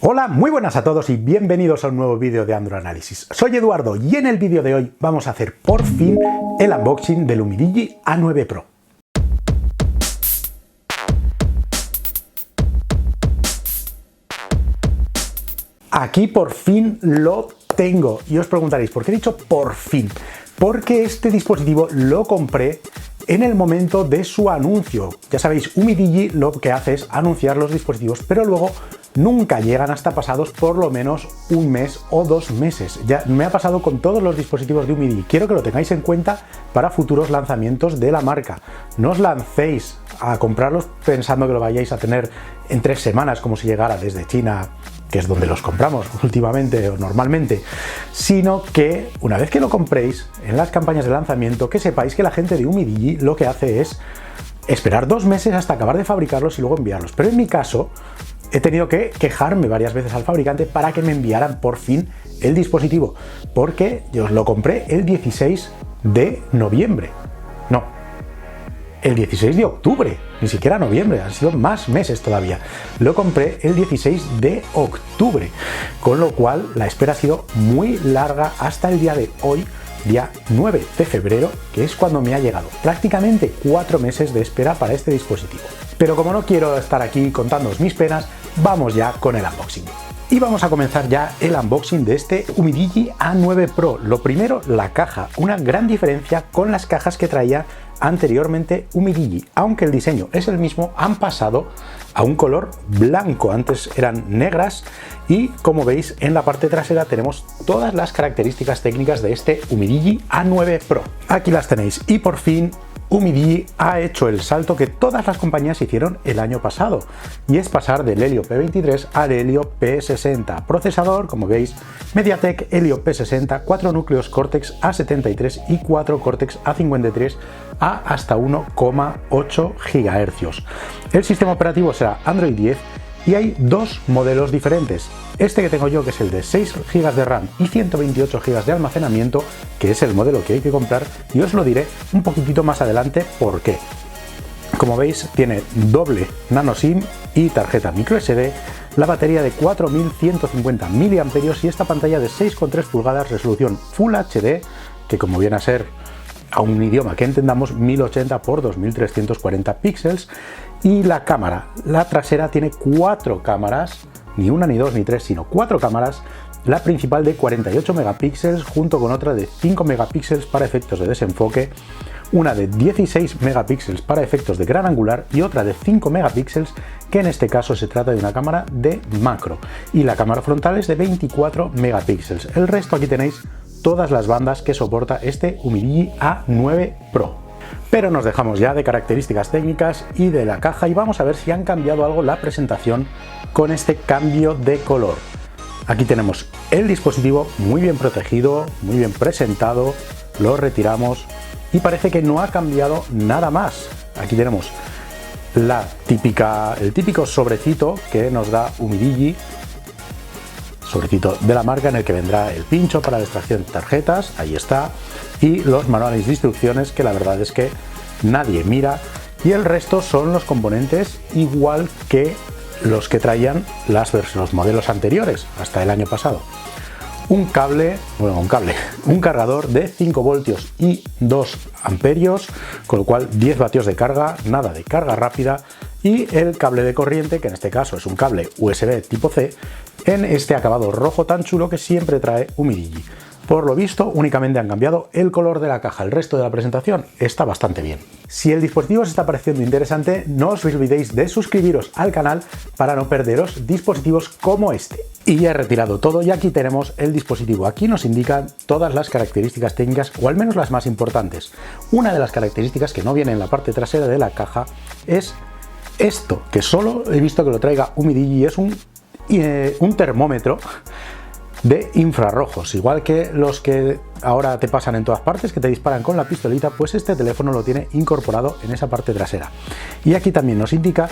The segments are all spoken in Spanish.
Hola, muy buenas a todos y bienvenidos a un nuevo vídeo de Android Análisis. Soy Eduardo y en el vídeo de hoy vamos a hacer por fin el unboxing del Umidigi A9 Pro. Aquí por fin lo tengo y os preguntaréis, ¿por qué he dicho por fin? Porque este dispositivo lo compré en el momento de su anuncio. Ya sabéis, Umidigi lo que hace es anunciar los dispositivos, pero luego nunca llegan hasta pasados por lo menos un mes o 2 meses. Ya me ha pasado con todos los dispositivos de Umidigi. Quiero que lo tengáis en cuenta para futuros lanzamientos de la marca. No os lancéis a comprarlos pensando que lo vayáis a tener en 3 semanas como si llegara desde China, que es donde los compramos últimamente o normalmente, sino que una vez que lo compréis en las campañas de lanzamiento, que sepáis que la gente de Umidigi lo que hace es esperar 2 meses hasta acabar de fabricarlos y luego enviarlos. Pero en mi caso he tenido que quejarme varias veces al fabricante para que me enviaran por fin el dispositivo, porque yo lo compré el 16 de noviembre. No, el 16 de octubre, ni siquiera noviembre, han sido más meses todavía. Lo compré el 16 de octubre, con lo cual la espera ha sido muy larga hasta el día de hoy, día 9 de febrero, que es cuando me ha llegado. Prácticamente 4 meses de espera para este dispositivo. Pero como no quiero estar aquí contándoos mis penas, vamos ya con el unboxing. Y vamos a comenzar ya el unboxing de este Umidigi A9 Pro. Lo primero, la caja. Una gran diferencia con las cajas que traía anteriormente Umidigi. Aunque el diseño es el mismo, han pasado a un color blanco. Antes eran negras y, como veis, en la parte trasera tenemos todas las características técnicas de este Umidigi A9 Pro. Aquí las tenéis y por fin Umidigi ha hecho el salto que todas las compañías hicieron el año pasado, y es pasar del Helio P23 al Helio P60. Procesador, como veis, MediaTek Helio P60, 4 núcleos Cortex A73 y 4 Cortex A53 a hasta 1,8 GHz. El sistema operativo será Android 10 y hay 2 modelos diferentes. Este que tengo yo, que es el de 6 GB de RAM y 128 GB de almacenamiento, que es el modelo que hay que comprar, y os lo diré un poquitito más adelante por qué. Como veis, tiene doble nano SIM y tarjeta microSD, la batería de 4150 mAh y esta pantalla de 6,3 pulgadas, resolución Full HD, que como viene a ser a un idioma que entendamos, 1080 x 2340 píxeles. Y la cámara, la trasera tiene 4 cámaras, ni una, ni dos, ni tres, sino 4 cámaras. La principal de 48 megapíxeles junto con otra de 5 megapíxeles para efectos de desenfoque, una de 16 megapíxeles para efectos de gran angular y otra de 5 megapíxeles, que en este caso se trata de una cámara de macro, y la cámara frontal es de 24 megapíxeles. El resto aquí tenéis todas las bandas que soporta este Umidigi A9 Pro. Pero nos dejamos ya de características técnicas y de la caja y vamos a ver si han cambiado algo la presentación con este cambio de color. Aquí tenemos el dispositivo muy bien protegido, muy bien presentado, lo retiramos y parece que no ha cambiado nada más. Aquí tenemos el típico sobrecito que nos da Umidigi, sobrecito de la marca en el que vendrá el pincho para la extracción de tarjetas, ahí está, y los manuales de instrucciones que la verdad es que nadie mira, y el resto son los componentes igual que los que traían los modelos anteriores hasta el año pasado. Un cargador de 5 voltios y 2 amperios, con lo cual 10 vatios de carga, nada de carga rápida, y el cable de corriente, que en este caso es un cable USB tipo C, en este acabado rojo tan chulo que siempre trae Umidigi. Por lo visto, únicamente han cambiado el color de la caja, el resto de la presentación está bastante bien. Si el dispositivo os está pareciendo interesante, no os olvidéis de suscribiros al canal para no perderos dispositivos como este. Y ya he retirado todo y aquí tenemos el dispositivo. Aquí nos indican todas las características técnicas, o al menos las más importantes. Una de las características que no viene en la parte trasera de la caja es esto, que solo he visto que lo traiga Umidigi, y es un termómetro de infrarrojos, igual que los que ahora te pasan en todas partes, que te disparan con la pistolita, pues este teléfono lo tiene incorporado en esa parte trasera. Y aquí también nos indica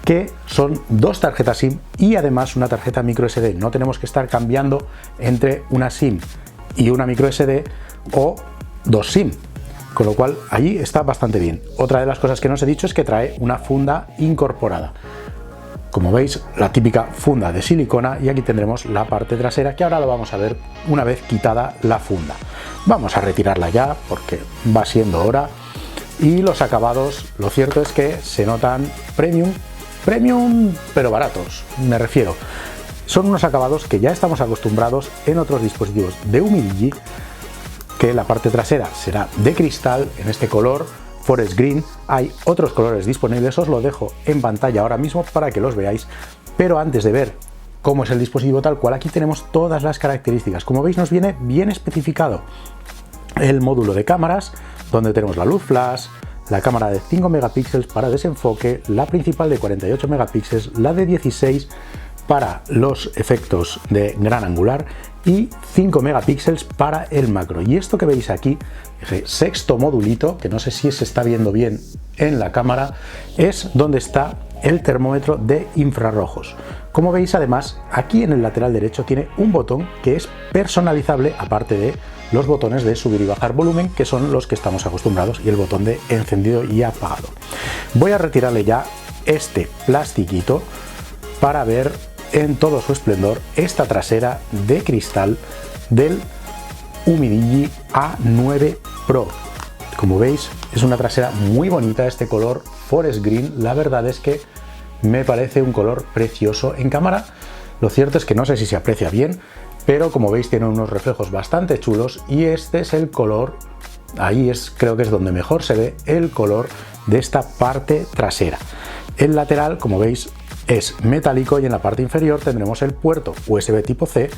que son 2 tarjetas SIM y además una tarjeta microSD. No tenemos que estar cambiando entre una SIM y una microSD o 2 SIM, con lo cual allí está bastante bien. Otra de las cosas que no os he dicho es que trae una funda incorporada. como veis, la típica funda de silicona, y aquí tendremos la parte trasera, que ahora lo vamos a ver una vez quitada la funda. Vamos a retirarla ya porque va siendo hora. Y los acabados, lo cierto es que se notan premium pero baratos, me refiero. Son unos acabados que ya estamos acostumbrados en otros dispositivos de Umidigi, que la parte trasera será de cristal en este color Forest Green. Hay otros colores disponibles, os lo dejo en pantalla ahora mismo para que los veáis, pero antes de ver cómo es el dispositivo tal cual, aquí tenemos todas las características. Como veis, nos viene bien especificado el módulo de cámaras, donde tenemos la luz flash, la cámara de 5 megapíxeles para desenfoque, la principal de 48 megapíxeles, la de 16 para los efectos de gran angular y 5 megapíxeles para el macro. Y esto que veis aquí, ese sexto modulito, que no sé si se está viendo bien en la cámara, es donde está el termómetro de infrarrojos. Como veis, además, aquí en el lateral derecho tiene un botón que es personalizable, aparte de los botones de subir y bajar volumen, que son los que estamos acostumbrados, y el botón de encendido y apagado. Voy a retirarle ya este plastiquito para ver en todo su esplendor esta trasera de cristal del Umidigi A9 Pro. Como veis, es una trasera muy bonita, este color Forest Green. La verdad es que me parece un color precioso en cámara. Lo cierto es que no sé si se aprecia bien, pero como veis tiene unos reflejos bastante chulos, y este es el color, ahí creo que es donde mejor se ve el color de esta parte trasera. El lateral, como veis, es metálico, y en la parte inferior tendremos el puerto USB tipo C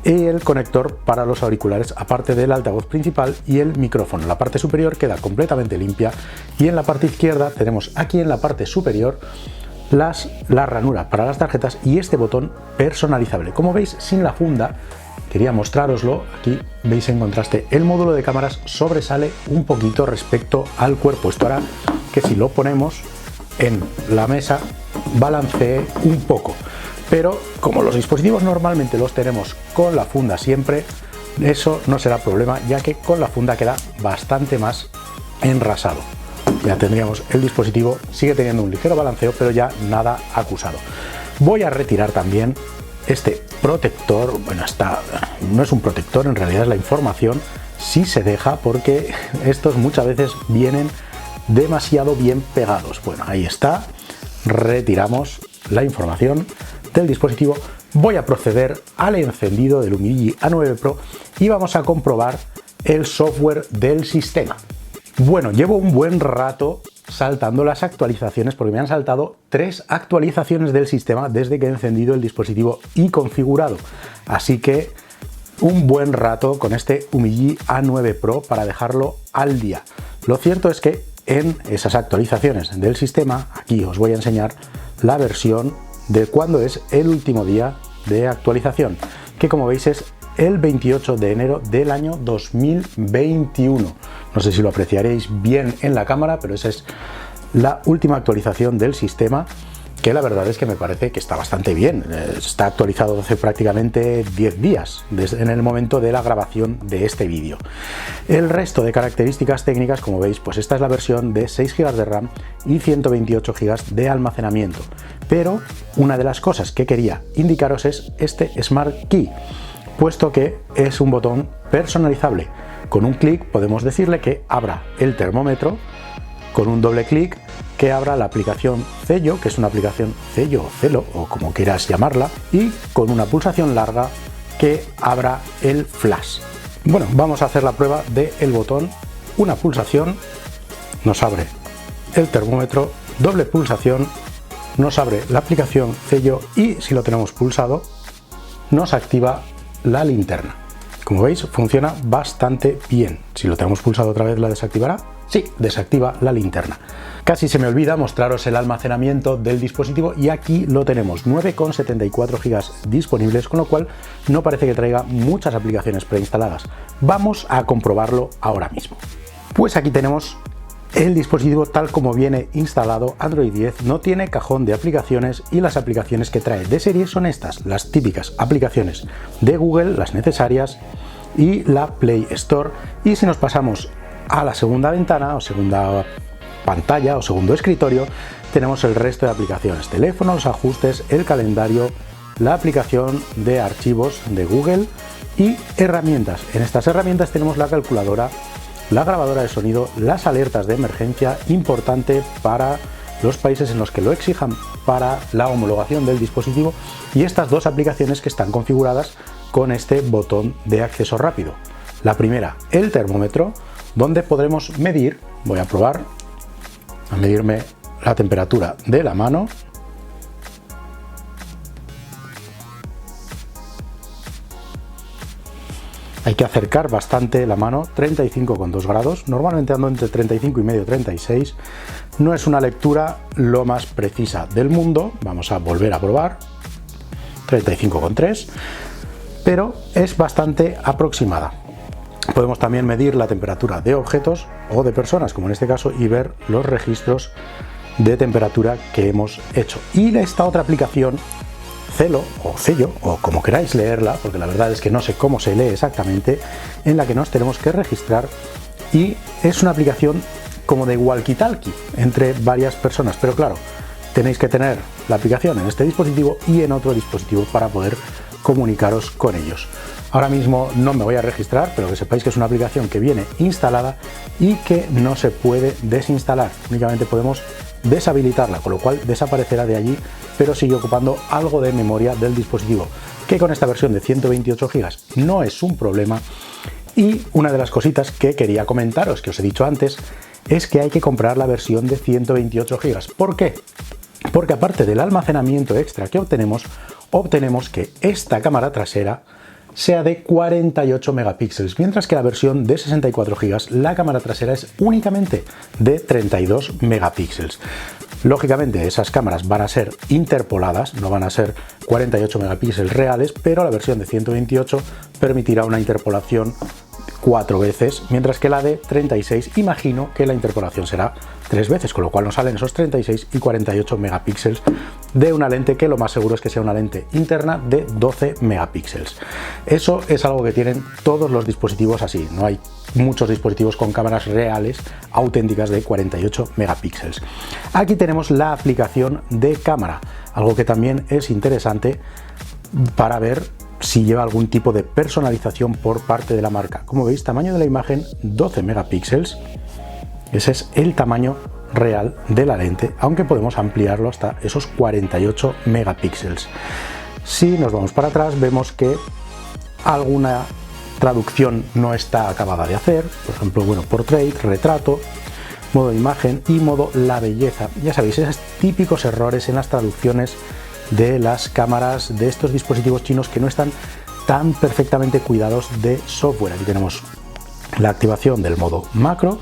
y el conector para los auriculares, aparte del altavoz principal y el micrófono. La parte superior queda completamente limpia, y en la parte izquierda tenemos aquí en la parte superior la ranura para las tarjetas y este botón personalizable. Como veis, sin la funda, quería mostrároslo. Aquí veis en contraste, el módulo de cámaras sobresale un poquito respecto al cuerpo. Esto hará que si lo ponemos en la mesa balancee un poco, pero como los dispositivos normalmente los tenemos con la funda siempre, eso no será problema, ya que con la funda queda bastante más enrasado. Ya tendríamos el dispositivo, sigue teniendo un ligero balanceo, pero ya nada acusado. Voy a retirar también este protector. Bueno, no es un protector, en realidad es la información, si se deja, porque estos muchas veces vienen demasiado bien pegados. Bueno, ahí está. Retiramos la información del dispositivo. Voy a proceder al encendido del Umidigi A9 Pro y vamos a comprobar el software del sistema. Bueno, llevo un buen rato saltando las actualizaciones, porque me han saltado 3 actualizaciones del sistema desde que he encendido el dispositivo y configurado. Así que un buen rato con este Umidigi A9 Pro para dejarlo al día. Lo cierto es que en esas actualizaciones del sistema, aquí os voy a enseñar la versión de cuándo es el último día de actualización, que como veis es el 28 de enero del año 2021. No sé si lo apreciaréis bien en la cámara, pero esa es la última actualización del sistema, que la verdad es que me parece que está bastante bien. Está actualizado hace prácticamente 10 días, en el momento de la grabación de este vídeo. El resto de características técnicas, como veis, pues esta es la versión de 6 GB de RAM y 128 GB de almacenamiento. Pero una de las cosas que quería indicaros es este Smart Key, puesto que es un botón personalizable. Con un clic podemos decirle que abra el termómetro, con un doble clic que abra la aplicación Cello, que es una aplicación Cello o Celo, o como quieras llamarla, y con una pulsación larga que abra el flash. Bueno, vamos a hacer la prueba del botón. Una pulsación nos abre el termómetro, doble pulsación nos abre la aplicación Cello, y si lo tenemos pulsado nos activa la linterna. Como veis, funciona bastante bien. Si lo tenemos pulsado otra vez, ¿la desactivará? Sí, desactiva la linterna. Casi se me olvida mostraros el almacenamiento del dispositivo, y aquí lo tenemos, 9,74 GB disponibles, con lo cual no parece que traiga muchas aplicaciones preinstaladas. Vamos a comprobarlo ahora mismo. Pues aquí tenemos el dispositivo tal como viene instalado. Android 10 no tiene cajón de aplicaciones, y las aplicaciones que trae de serie son estas, las típicas aplicaciones de Google, las necesarias, y la Play Store. Y si nos pasamos a la segunda ventana o segunda pantalla o segundo escritorio tenemos el resto de aplicaciones: teléfono, los ajustes, el calendario, la aplicación de archivos de Google y herramientas. En estas herramientas tenemos la calculadora, la grabadora de sonido, las alertas de emergencia, importante para los países en los que lo exijan para la homologación del dispositivo, y estas dos aplicaciones que están configuradas con este botón de acceso rápido. La primera, el termómetro, donde podremos medir, voy a probar a medirme la temperatura de la mano. Hay que acercar bastante la mano, 35,2 grados, normalmente ando entre 35,5 y 36. No es una lectura lo más precisa del mundo, vamos a volver a probar, 35,3, pero es bastante aproximada. Podemos también medir la temperatura de objetos o de personas, como en este caso, y ver los registros de temperatura que hemos hecho. Y esta otra aplicación, Celo o Cello, o como queráis leerla, porque la verdad es que no sé cómo se lee exactamente, en la que nos tenemos que registrar, y es una aplicación como de walkie-talkie entre varias personas, pero claro, tenéis que tener la aplicación en este dispositivo y en otro dispositivo para poder comunicaros con ellos. Ahora mismo no me voy a registrar, pero que sepáis que es una aplicación que viene instalada y que no se puede desinstalar, únicamente podemos deshabilitarla, con lo cual desaparecerá de allí, pero sigue ocupando algo de memoria del dispositivo, que con esta versión de 128 GB no es un problema. Y una de las cositas que quería comentaros, que os he dicho antes, es que hay que comprar la versión de 128 GB. ¿Por qué? Porque aparte del almacenamiento extra que obtenemos que esta cámara trasera sea de 48 megapíxeles, mientras que la versión de 64 GB, la cámara trasera es únicamente de 32 megapíxeles. Lógicamente esas cámaras van a ser interpoladas, no van a ser 48 megapíxeles reales, pero la versión de 128 permitirá una interpolación 4 veces, mientras que la de 36 imagino que la interpolación será 3 veces, con lo cual nos salen esos 36 y 48 megapíxeles de una lente que lo más seguro es que sea una lente interna de 12 megapíxeles. Eso es algo que tienen todos los dispositivos así, no hay muchos dispositivos con cámaras reales auténticas de 48 megapíxeles. Aquí tenemos la aplicación de cámara, algo que también es interesante para ver si lleva algún tipo de personalización por parte de la marca. Como veis, tamaño de la imagen 12 megapíxeles, ese es el tamaño real de la lente, aunque podemos ampliarlo hasta esos 48 megapíxeles. Si nos vamos para atrás, vemos que alguna traducción no está acabada de hacer, por ejemplo, bueno, portrait, retrato, modo imagen y modo la belleza. Ya sabéis, esos típicos errores en las traducciones de las cámaras de estos dispositivos chinos que no están tan perfectamente cuidados de software. Aquí tenemos la activación del modo macro,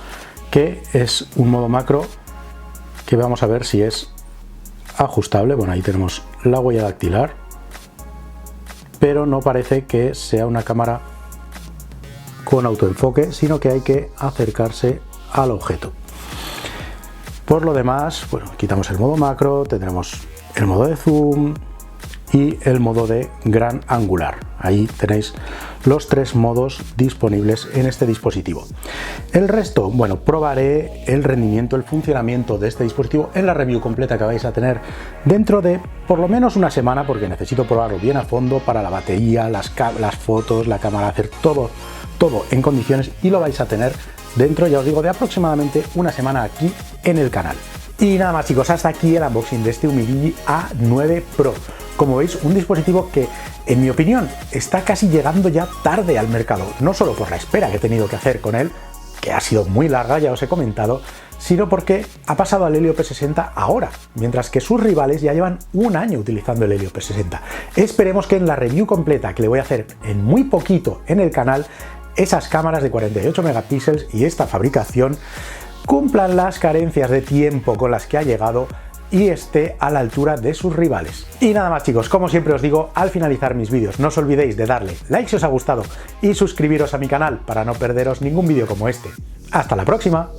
que es un modo macro que vamos a ver si es ajustable. Bueno, ahí tenemos la huella dactilar, pero no parece que sea una cámara con autoenfoque, sino que hay que acercarse al objeto. Por lo demás, bueno, quitamos el modo macro, tendremos el modo de zoom y el modo de gran angular. Ahí tenéis los 3 modos disponibles en este dispositivo. El resto, bueno, probaré el rendimiento, el funcionamiento de este dispositivo en la review completa que vais a tener dentro de por lo menos una semana, porque necesito probarlo bien a fondo para la batería, las fotos, la cámara, hacer todo en condiciones, y lo vais a tener dentro, ya os digo, de aproximadamente una semana aquí en el canal. Y nada más, chicos, hasta aquí el unboxing de este Umidigi A9 Pro. Como veis, un dispositivo que, en mi opinión, está casi llegando ya tarde al mercado, no solo por la espera que he tenido que hacer con él, que ha sido muy larga, ya os he comentado, sino porque ha pasado al Helio P60 ahora, mientras que sus rivales ya llevan un año utilizando el Helio P60. Esperemos que en la review completa que le voy a hacer en muy poquito en el canal, esas cámaras de 48 megapíxeles y esta fabricación cumplan las carencias de tiempo con las que ha llegado y esté a la altura de sus rivales. Y nada más, chicos, como siempre os digo al finalizar mis vídeos, no os olvidéis de darle like si os ha gustado y suscribiros a mi canal para no perderos ningún vídeo como este. ¡Hasta la próxima!